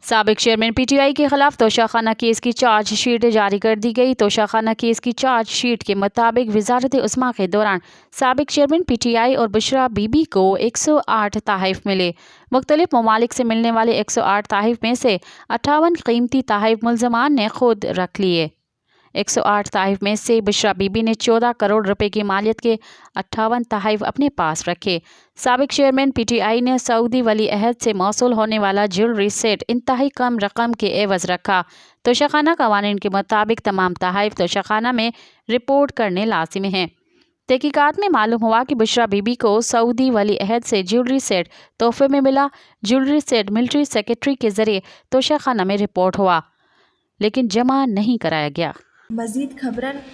سابق chairman P T I کے خلاف توشیخانہ کیس کی چارج شیٹ جاری کر دی گئی۔ توشیخانہ کیس کی چارج شیٹ کے مطابق وزارت عظمیٰ کے دوران سابق چیئرمین پی ٹی آئی اور بشریٰ بی بی کو 108 تحائف ملے۔ مختلف ممالک سے ملنے والے 108 تحائف میں سے 58 قیمتی تحائف ملزمان نے خود رکھ لیے۔ 108 تحائف میں سے بشریٰ بی بی نے 14 کروڑ روپے کی مالیت کے 58 تحائف اپنے پاس رکھے۔ سابق چیئرمین پی ٹی آئی نے سعودی ولی عہد سے موصول ہونے والا جیولری سیٹ انتہائی کم رقم کے عوض رکھا۔ توشیخانہ قوانین کے مطابق تمام تحائف توشیخانہ میں رپورٹ کرنے لازم ہیں۔ تحقیقات میں معلوم ہوا کہ بشریٰ بی بی کو سعودی ولی عہد سے جیولری سیٹ تحفے میں ملا۔ جیولری سیٹ ملٹری سیکریٹری کے ذریعے توشیخانہ میں رپورٹ ہوا لیکن جمع نہیں کرایا گیا۔ مزید خبرن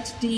HD।